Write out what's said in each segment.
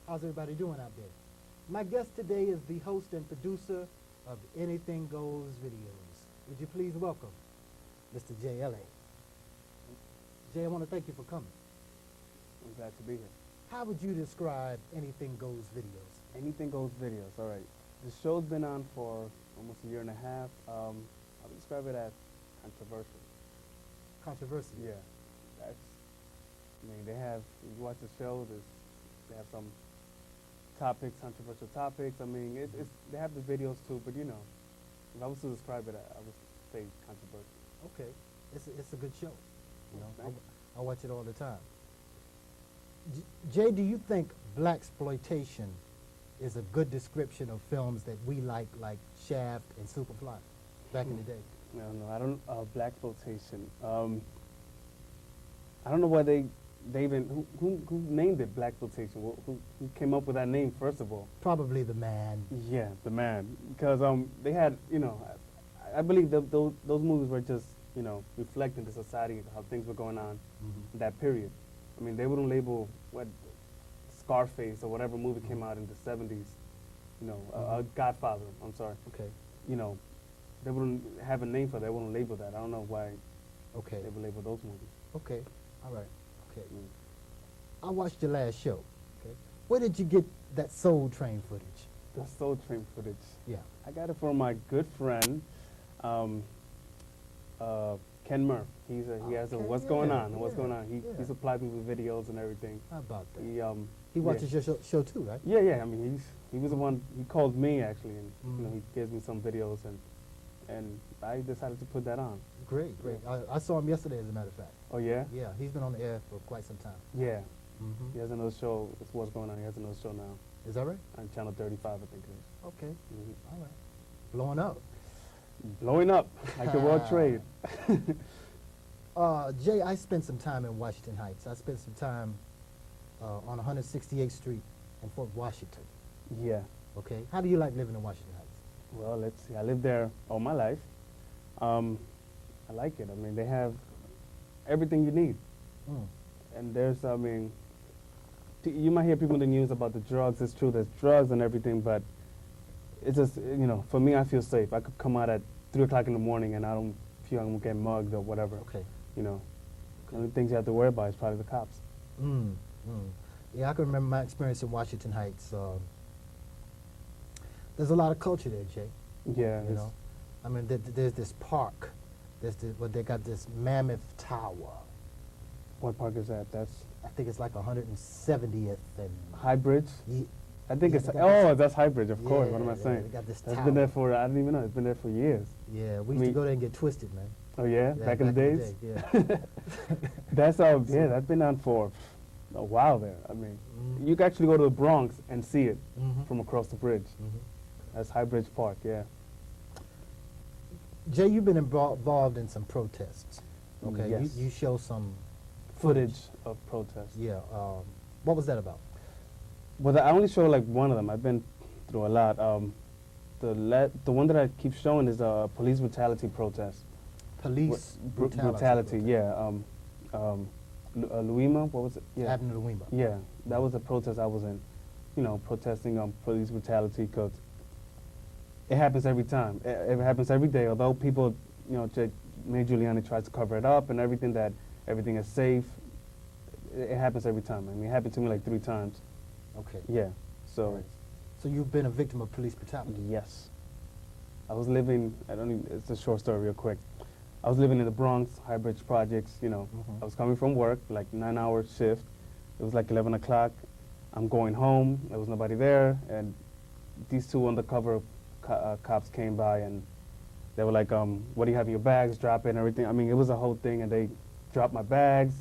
How's everybody doing out there? My guest today is the host and producer of Anything Goes videos. Would you please welcome Mr. Jay L.A. Jay, I want to thank you for coming. I'm glad to be here. How would you describe Anything Goes videos? Anything Goes videos. All right. The show's been on for almost a year and a half. I would describe it as controversial. Controversy? Yeah. I mean, they have, you watch the show, they have some topics, controversial topics. I mean, they have the videos too, but you know, if I was to describe it, I would say controversial. Okay. It's a good show. You know, Thanks. I watch it all the time. Jay, do you think blaxploitation is a good description of films that we like Shaft and Superfly back in the day? No, I don't. Blaxploitation. I don't know why they even who named it blaxploitation. Who came up with that name first of all? Probably the man. Yeah, the man. Because they had, you know, I believe those movies were just, you know, reflecting the society, how things were going on in that period. I mean, they wouldn't label what Scarface or whatever movie came out in the 70s, you know, Godfather, I'm sorry. Okay. You know, they wouldn't have a name for that. They wouldn't label that. I don't know why Okay. they would label those movies. Okay. All right. Okay. I watched your last show. Okay. Where did you get that Soul Train footage? The Soul Train footage. Yeah. I got it from my good friend, Ken Murph. He has a Okay, What's Going yeah, On? What's yeah, Going On? He yeah. supplied me with videos and everything. How about that? He He watches your show too, right? Yeah. I mean, he was the one. He called me actually, and you know, he gives me some videos, and I decided to put that on. Great, great. I saw him yesterday, as a matter of fact. Oh yeah. Yeah, he's been on the air for quite some time. Yeah. Mm-hmm. He has another show. It's What's Going On. He has another show now Is that right? on Channel 35, I think it is. Okay. Mhm. All right. Blowing up. Blowing up like the World Trade. Jay, I spent some time in Washington Heights. I spent some time on 168th Street in Fort Washington. Yeah. Okay. How do you like living in Washington Heights? Well, let's see. I lived there all my life. I like it. I mean, they have everything you need. And there's, I mean, you might hear people in the news about the drugs. It's true, there's drugs and everything, but it's just, you know, for me, I feel safe. I could come out at 3 o'clock in the morning and I don't feel I'm going to get mugged or whatever. Okay. You know, the only things you have to worry about is probably the cops. Yeah, I can remember my experience in Washington Heights. There's a lot of culture there, Jay. Yeah. You know, I mean, there's this park. They got this mammoth tower. What park is that? That's I think it's like 170th and High Bridge? I think yeah, it's, they got that's High Bridge, of course. What am I yeah, saying? they got this That's tower. been there for, I didn't even know, it's been there for years. Yeah, we used to go there and get twisted, man. Oh yeah? Yeah, Back in the days? day, That's yeah, that's been on for a while there. I mean, you can actually go to the Bronx and see it from across the bridge. That's High Bridge Park, yeah. Jay, you've been involved in some protests. Okay, Yes. you show some Footage of protests. Yeah. What was that about? Well, I only show like one of them. I've been through a lot. The one that I keep showing is a police brutality protest. Police brutality. Yeah. Luima, what was it? Yeah. Avenue Luima. Yeah, that was a protest I was in. You know, protesting police brutality because it happens every time. It happens every day. Although people, you know, Mayor Giuliani tries to cover it up and everything, that everything is safe. It happens every time. I mean, it happened to me like 3 times. Okay. Yeah. So. Right. So you've been a victim of police brutality. Yes. I was living. It's a short story, real quick. I was living in the Bronx, High Bridge Projects. You know, I was coming from work, like 9-hour shift. It was like 11 o'clock. I'm going home. There was nobody there, and these 2 undercover cops came by, and they were like, "What do you have in your bags? Drop it and everything." I mean, it was a whole thing, and they dropped my bags,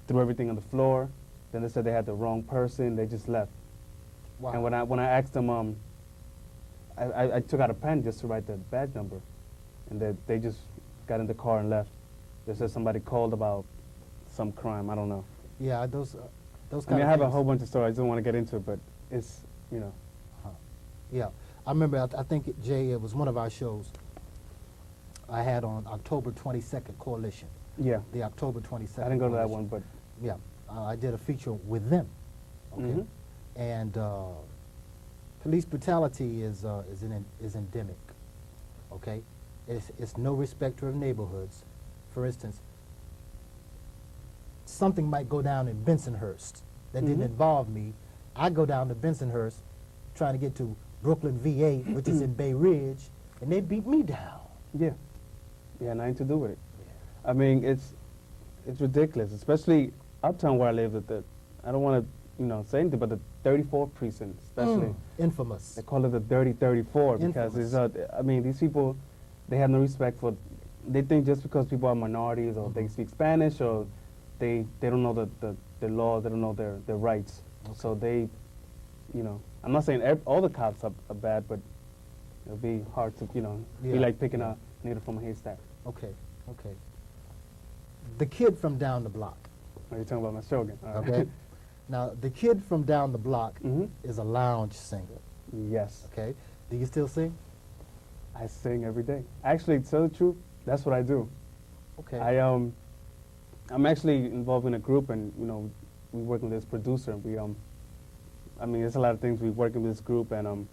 threw everything on the floor. Then they said they had the wrong person. They just left. Wow. And when I asked them, I took out a pen just to write the badge number, and they just got in the car and left. They said somebody called about some crime. I don't know. Yeah, those I mean, I have a whole bunch of stories. I don't want to get into it, but it's, you know. Yeah, I remember. I think Jay, it was one of our shows I had on October 22nd Coalition. Yeah. The October 22nd. I didn't go to that Coalition. one, but Yeah, I did a feature with them. Okay. And police brutality is endemic. Okay, it's no respecter of neighborhoods. For instance, something might go down in Bensonhurst that didn't involve me. I go down to Bensonhurst, trying to get to Brooklyn, VA, which is in Bay Ridge, and they beat me down. Yeah. Yeah, nothing to do with it. Yeah. I mean, it's ridiculous, especially uptown where I live. I don't want to, say anything, but the 34th precinct, especially. Infamous. They call it the Dirty 34 because Infamous. I mean, these people, they have no respect for. They think just because people are minorities or they speak Spanish or they don't know the laws, they don't know their rights. Okay. So they, I'm not saying all the cops are bad, but it'll be hard to, be like picking a needle from a haystack. Okay, okay. The kid from down the block. Are you talking about my show again? All right. Okay. Now, the kid from down the block is a lounge singer. Yes. Okay. Do you still sing? I sing every day. Actually, to tell the truth, that's what I do. Okay. I'm actually involved in a group, and we work with this producer. And I mean, there's a lot of things we work with this group, and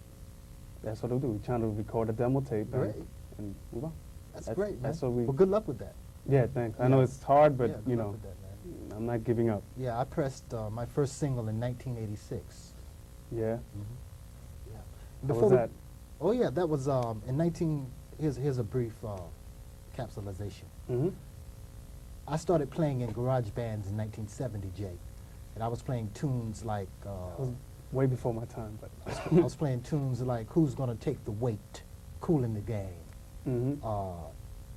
that's what we do. We're trying to record a demo tape and move on. That's great, man. That's what we. Well, good luck with that. Yeah, thanks. I know it's hard, but good luck with that, man. I'm not giving up. Yeah, I pressed my first single in 1986. Yeah. Yeah. How was that? Oh yeah, that was in 19. Here's a brief capsulization. I started playing in garage bands in 1970, Jay, and I was playing tunes like. Way before my time, but I was playing tunes like "Who's Gonna Take the Weight," "Cool in the Game,"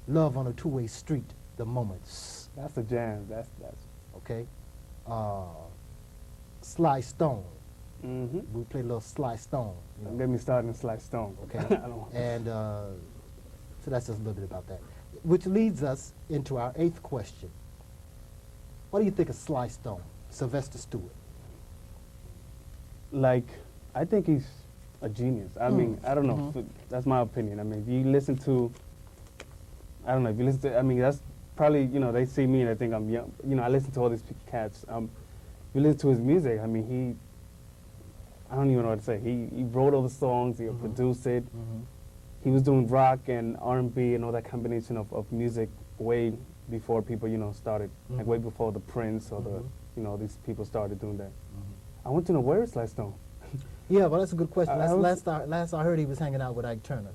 "Love on a Two-Way Street," "The Moments." That's the jam. That's. Okay. Sly Stone. We played a little Sly Stone. Don't get me started in Sly Stone. Okay. And so that's just a little bit about that. Which leads us into our 8th question. What do you think of Sly Stone, Sylvester Stewart? Like, I think he's a genius. I mean, I don't know. That's my opinion. I mean, if you listen to, I don't know, if you listen to, I mean, that's probably, they see me and they think I'm young. I listen to all these cats. If you listen to his music, I mean, I don't even know what to say. He wrote all the songs, he produced it. He was doing rock and R&B and all that combination of music way before people, started, like way before the Prince or these people started doing that. I want to know, where is Sly Stone? Yeah, well, that's a good question. Last I heard, he was hanging out with Ike Turner.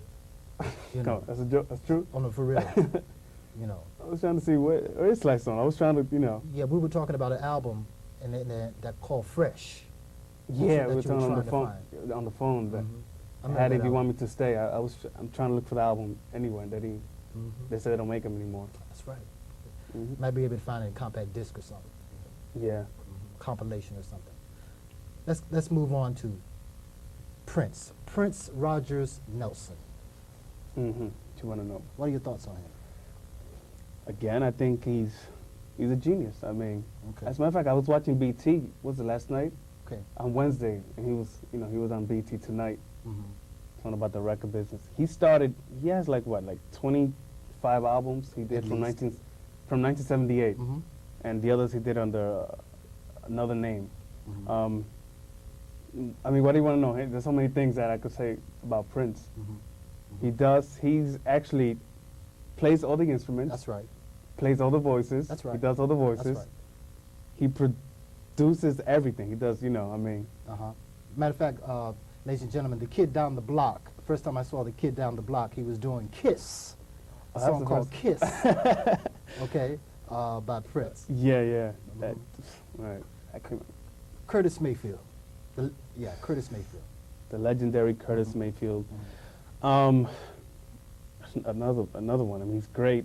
No, that's a joke. That's true. Oh no, for real. I was trying to see where is Sly Stone. I was trying to, Yeah, we were talking about an album, and that called Fresh. Yeah, we were talking on the phone. On the phone, that had "If You Want Me to Stay." I'm trying to look for the album anywhere that they said they don't make them anymore. That's right. Might be able to find it in compact disc or something. Yeah. Compilation or something. Let's move on to Prince. Prince Rogers Nelson. What you want to know? What are your thoughts on him? Again, I think he's a genius. I mean, as a matter of fact, I was watching BT. Was it last night? Okay. On Wednesday, and he was on BT Tonight. Talking about the record business. He has like 25 albums he did from 1978, and the others he did under another name. I mean, what do you want to know? Hey, there's so many things that I could say about Prince. He's actually plays all the instruments. That's right. Plays all the voices. That's right. He does all the voices. That's right. He produces everything. He does, I mean. Matter of fact, ladies and gentlemen, the kid down the block, the first time I saw the kid down the block, he was doing Kiss, a song called Kiss, okay, by Prince. Yeah. Right. Curtis Mayfield. Curtis Mayfield. The legendary Curtis Mayfield. Another one. I mean, he's great.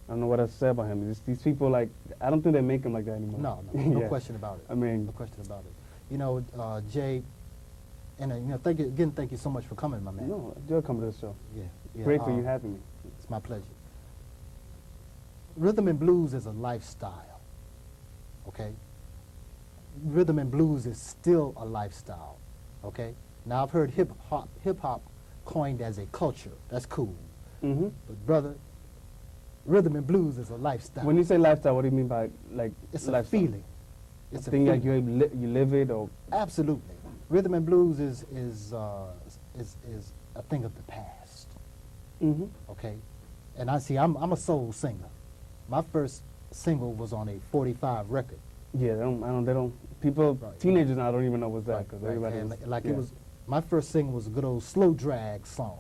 I don't know what else to say about him. These people, I don't think they make him like that anymore. No question about it. I mean, no question about it. Jay, and thank you so much for coming, my man. No, enjoy coming to the show. Yeah. Great for you having me. It's my pleasure. Rhythm and blues is a lifestyle. Okay. Rhythm and blues is still a lifestyle. Okay. Now I've heard hip hop coined as a culture. That's cool. But brother, rhythm and blues is a lifestyle. When you say lifestyle, what do you mean by it's lifestyle? A feeling. It's a thing feeling. Like you live it or absolutely. rhythm and blues is a thing of the past. Mm-hmm. Okay, and I'm a soul singer. My first single was on a 45 record. Yeah, they don't. People, Right. teenagers now don't even know what's that because Right, everybody and was, like yeah. it was. My first single was a good old slow drag song.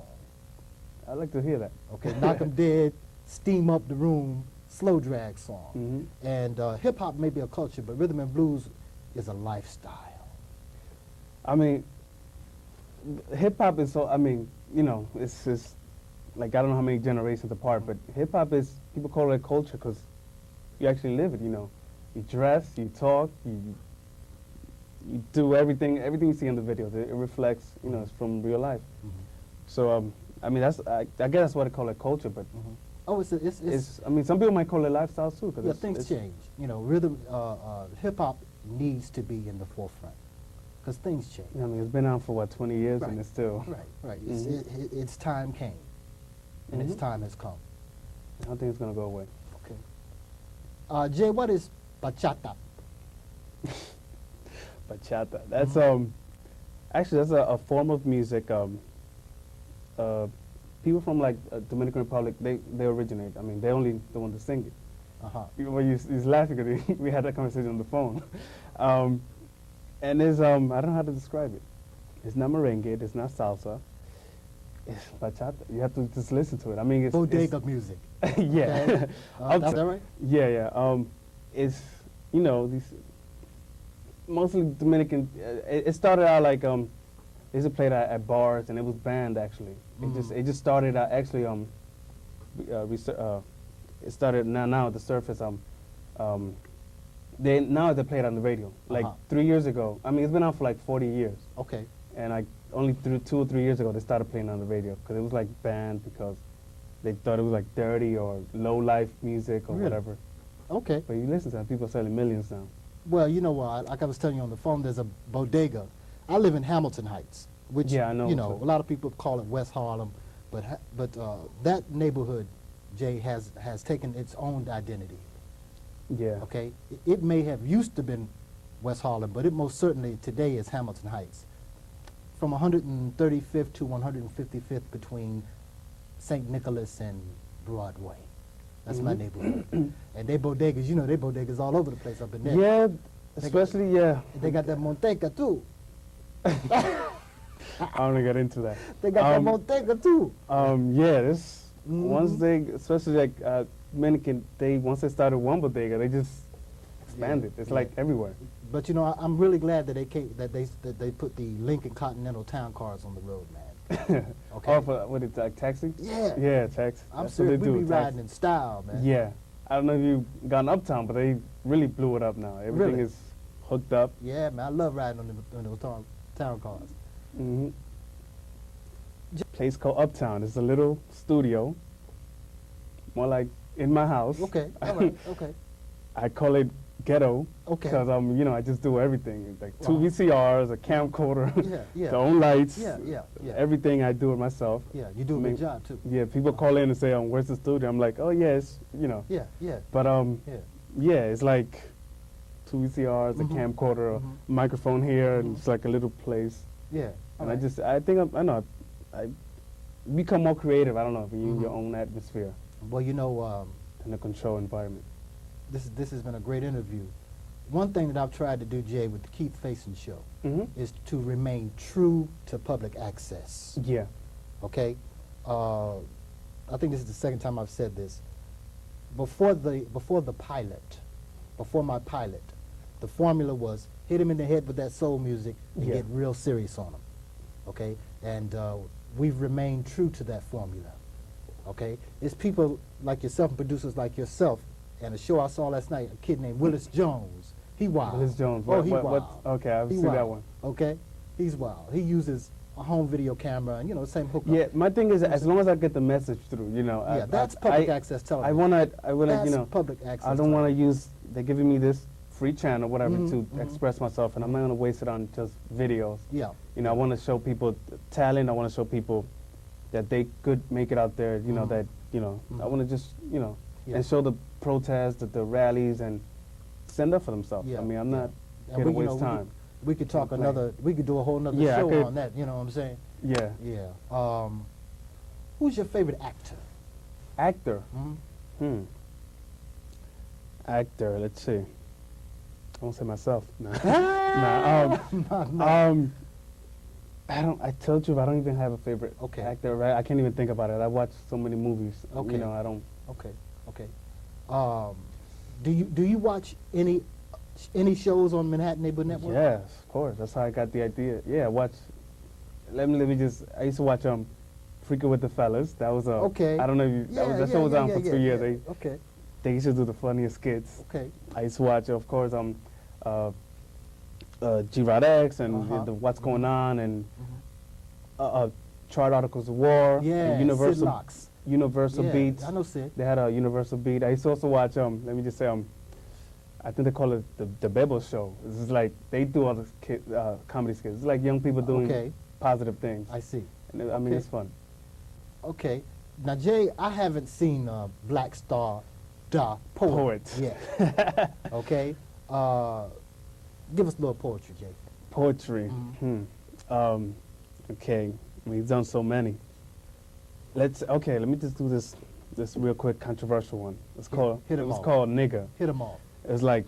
I like to hear that. Okay, knock 'em dead, steam up the room, slow drag song. Mm-hmm. And hip hop may be a culture, but rhythm and blues is a lifestyle. I mean, hip hop is so. I mean, you know, it's just like I don't know how many generations apart, but hip hop is, people call it a culture because you actually live it. You know, you dress, you talk, you do everything. Everything you see in the videos, it reflects. You know, it's from real life. So I mean, I guess that's what they call it, culture. But Oh, it's I mean, some people might call it lifestyle too. Cause yeah, it's, things change. You know, rhythm, hip hop needs to be in the forefront because things change. I mean, it's been out for what, 20 years, Right. and it's still. Right. Mhm. Its time came, and its Mhm. time has come. I don't think it's gonna go away. Okay. Jay, what is bachata? Bachata. That's actually that's a form of music. People from like Dominican Republic, they originate. I mean, they only the one to sing it. Well, he's laughing because we had that conversation on the phone. And there's I don't know how to describe it. It's not merengue. It's not salsa. It's bachata. You have to just listen to it. I mean, it's Bodega music. yeah. Okay. Is that right? Yeah, yeah. It's, you know, these mostly Dominican. It started out like they used to play it at bars, and it was banned actually. It just started out actually it started now at the surface. They play it on the radio. Like 3 years ago. I mean, it's been out for like 40 years. Okay. And like only 2 or 3 years ago they started playing it on the radio because it was like banned because they thought it was like dirty or low life music or Really? whatever. Okay. But you listen to it, people are selling millions now. Well, you know what? Like I was telling you on the phone, there's a bodega. I live in Hamilton Heights, which Yeah, I know. you know a lot of people call it West Harlem, but that neighborhood, Jay, has taken its own identity. Yeah. Okay, it may have used to been West Harlem, but it most certainly today is Hamilton Heights. From 135th to 155th between St. Nicholas and Broadway. That's my neighborhood. And they bodegas, you know, they bodegas all over the place up in there. Yeah, especially, yeah. They got that Monteca too. I want to get into that. They got that Monteca too. Yeah, this, once they, especially like Dominican, once they started one bodega, they just expanded. It's like everywhere. But you know, I'm really glad that they put the Lincoln Continental Town Cars on the road, man. Okay. Oh, for what it's like taxi? Yeah. Yeah, taxi. I'm That's what serious. they We do, be taxi. riding in style, man. Yeah. I don't know if you've gone uptown, but they really blew it up now. Everything Really? is hooked up. Yeah, man. I love riding on those town cars. Mm-hmm. Place called Uptown. It's a little studio, more like in my house. Okay. All right. Okay. I call it ghetto Okay. because you know, I just do everything. It's like Wow. 2 VCRs, a camcorder, Yeah. the own lights. Yeah. Everything I do it myself. Yeah. You do a I mean, good job too. Yeah, people call in and say, "Where's the studio?" I'm like, "Oh yes, you know." Yeah. But Yeah. yeah, it's like 2 VCRs, a camcorder, a microphone here, and it's like a little place. Yeah. And I think I become more creative. I don't know, in your own atmosphere Well, you know, and a control environment. this has been a great interview. One thing that I've tried to do, Jay, with the Keith Faison Show is to remain true to public access. Yeah. Okay? I think this is the second time I've said this. Before my pilot, the formula was hit him in the head with that soul music and get real serious on him. Okay? And we've remained true to that formula. Okay? It's people like yourself and producers like yourself. And a show I saw last night, a kid named Willis Jones. He wild. Willis Jones. Oh, he wild. Okay, I've He seen that wild. one. Okay? He's wild. He uses a home video camera and, you know, the same hookup. Yeah, my thing is, as long as I get the message through, you know. Yeah, that's public access television. I wanna, That's you know, public access I don't want to television. use, they're giving me this free channel, whatever, to express myself, and I'm not going to waste it on just videos. Yeah. You know, I want to show people talent. I want to show people that they could make it out there, you know, that, you know, I want to just, you know, and show the protests, the rallies, and stand up for themselves. Yeah. I mean, I'm not And here to we, you waste know, time. We could talk Playing. another. We could do a whole nother Yeah, I show could. on that. You know what I'm saying? Yeah. Yeah. Who's your favorite actor? Actor. Mm-hmm. Actor. Let's see. I won't say myself. Nah. No. I told you I don't even have a favorite Okay. actor. Right? I can't even think about it. I watch so many movies. Okay. You know, I don't. Okay. Okay. Do you watch any shows on Manhattan Neighborhood Network? Yes, of course. That's how I got the idea. Yeah, I watch. Let me just. I used to watch Freaking with the Fellas. That was Okay. I don't know if you. That show was on for 2 years. Okay. They used to do the funniest skits. Okay. I used to watch, of course, G-Rod X and Uh-huh. the What's Going On and Mhm. Chart Articles of War. Yeah. and Universal Sid Locks. Universal Yeah, Beats. I know Sid. They had a Universal Beat. I used to also watch let me just say I think they call it the Bebo Show. This is like they do all the comedy skits. It's like young people doing Okay. positive things. I see. And I mean, Okay. it's fun. Okay. Now, Jay, I haven't seen Black Star, the Poet. yet. Okay. Give us a little poetry, Jay. Poetry. Mhm. Okay. I mean, he's done so many. Let me just do this real quick controversial one. It's called Nigga. Hit 'em all. It's like,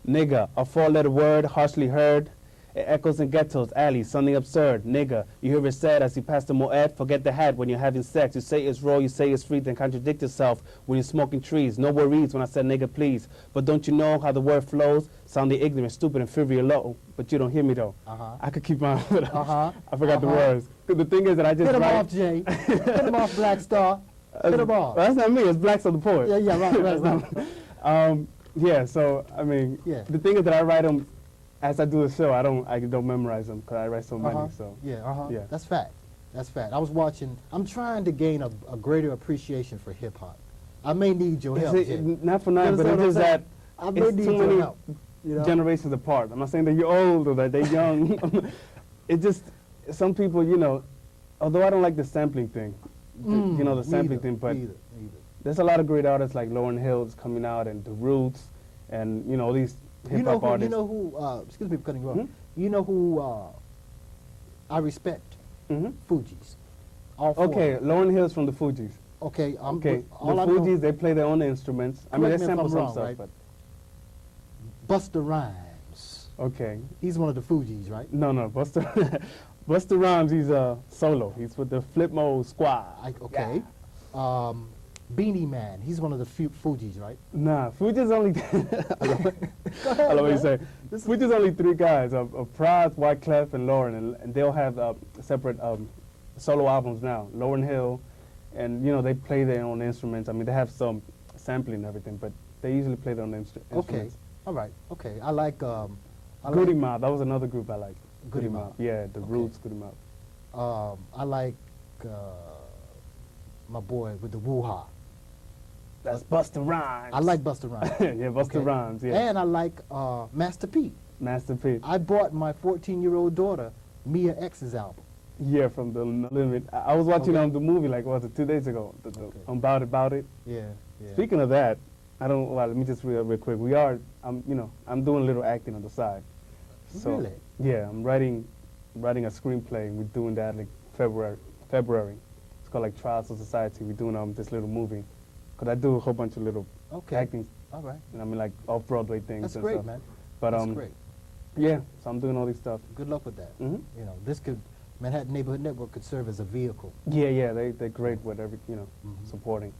nigga, a four-letter word, harshly heard. It echoes in ghettos, alleys, something absurd. Nigga, you hear it said as you pass the moed, forget the hat when you're having sex. You say it's raw, you say it's free, then contradict yourself when you're smoking trees. No worries when I said nigga, please. But don't you know how the word flows? Sounding ignorant, stupid, and frivolous low. But you don't hear me, though. Uh-huh. I could keep on, but Uh-huh. I forgot the Uh-huh. words. 'Cause the thing is that I just Hit 'em write. off, Jay. Hit 'em off, Black Star. Hit 'em off. Well, that's not me. It's Blacks of the Poet. Yeah, right. Yeah, so I mean, Yeah. the thing is that I write them as I do the show. I don't memorize them because I write so many. So Yeah. Yeah. That's fact. That's fact. I was watching. I'm trying to gain a greater appreciation for hip hop. I may need your help, Jay. not for nothing, but it's just that I may it's need too your many help. You know? generations apart. I'm not saying that you're old or that they're young. It just some people, although I don't like the sampling thing, the sampling thing, but Neither. there's a lot of great artists like Lauryn Hill's coming out and The Roots, and all these hip hop artists. You know who? Excuse me for cutting you off. Mhm. You know who I respect? Mhm. Fugees. All four. Okay, Lauryn Hill's from the Fugees. Okay. Okay, All the I know, Fugees, they play their own instruments. I mean, Correct they me if sample I'm some wrong, stuff, right? but Busta Rhymes. okay. He's one of the Fugees, right? No, Busta Busta Rhymes, he's solo. He's with the Flip Mode Squad. Okay. Beanie Man. He's one of the Fugees, right? Nah, Fugees only. Go ahead. I love what you man. say. Fugees only three guys: of Pras, Wyclef, and Lauren, and they'll have separate solo albums now. Lauryn Hill, and they play their own instruments. I mean, they have some sampling and everything, but they usually play their own Okay. instruments. All right. Okay. I like. Goody Mob, that was another group I like. Goody Mob. Yeah, the Okay. Roots, Goody Mob. I like my boy with the woo-ha. That's Busta Rhymes. I like Busta Rhymes. Yeah, Busta Okay. Rhymes, yeah. And I like Master P. Master P. I bought my 14-year-old daughter Mia X's album. Yeah, from the Limit. I was watching Okay. the movie, like, was it 2 days ago? Okay. About it. Yeah. Speaking of that, let me just real quick. I'm doing a little acting on the side. So, Really? Yeah, I'm writing a screenplay. We're doing that like February. It's called like Trials of Society. We're doing this little movie. Cause I do a whole bunch of little Okay. acting, All right. I mean like off-Broadway things That's and great, stuff. man. But That's great. yeah, so I'm doing all this stuff. Good luck with that. Mhm. Manhattan Neighborhood Network could serve as a vehicle. Yeah, they're great with Mhm. supporting.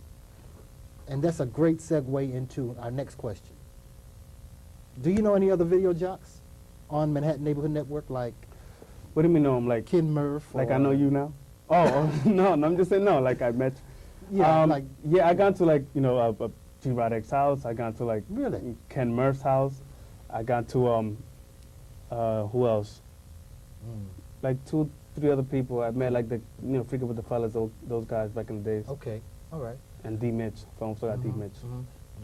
And that's a great segue into our next question. Do you know any other video jocks on Manhattan Neighborhood Network like What do you mean? No, I'm like Ken Murph? like or- I know you now. Oh no, I'm just saying no. Like I met. Yeah, Yeah, I got to like G-Rod X's house. I got to like Really? Ken Murph's house. I got to who else? Mm. Like 2, 3 other people. I met like the Freaking with the Fellas, those guys back in the days. Okay. All right. And D Mitch. I also got D Mhm, Mitch. mhm.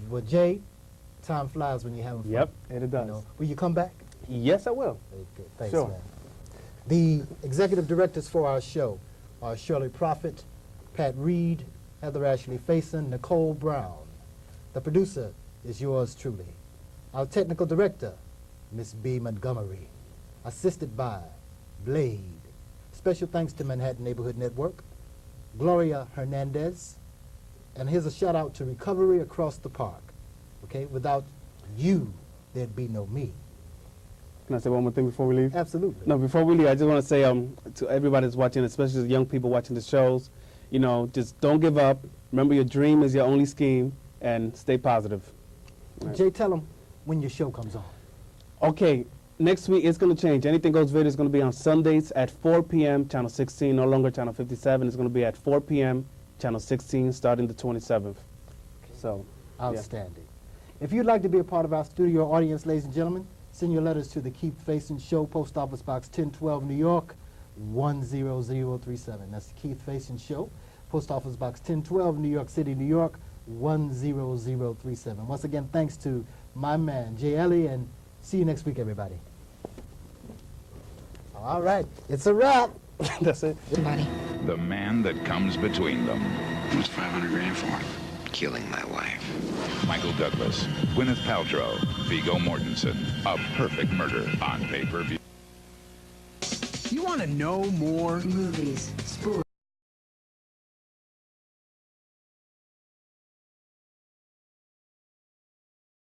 Well, Jay, time flies when you're having fun. Yep, it You does. know. Will you come back? Yes, I will. Very good. Thanks, Sure. man. The executive directors for our show are Shirley Prophet, Pat Reed, Heather Ashley Faison, Nicole Brown. The producer is yours truly. Our technical director, Miss B. Montgomery. assisted by Blade. Special thanks to Manhattan Neighborhood Network, Gloria Hernandez, and here's a shout out to Recovery Across the Park. Okay, without you, there'd be no me. Can I say one more thing before we leave? Absolutely. No, before we leave, I just want to say to everybody that's watching, especially the young people watching the shows, you know, just don't give up. Remember, your dream is your only scheme, and stay positive. Right. Jay, tell them when your show comes on. Okay, next week it's going to change. Anything Goes video is going to be on Sundays at 4 p.m., Channel 16, no longer Channel 57. It's going to be at 4 p.m., Channel 16, starting the 27th. Okay. So, outstanding. Yeah. If you'd like to be a part of our studio audience, ladies and gentlemen, send your letters to the Keith Faison Show, Post Office Box 1012, New York, 10037. That's the Keith Faison Show, Post Office Box 1012, New York City, New York, 10037. Once again, thanks to my man, Jay Ellie, and see you next week, everybody. All right, it's a wrap. That's it. Buddy. The man that comes between them. What's 500 grand for? Killing my wife. Michael Douglas, Gwyneth Paltrow, Viggo Mortensen. A perfect murder on pay-per-view. You want to know more? Movies.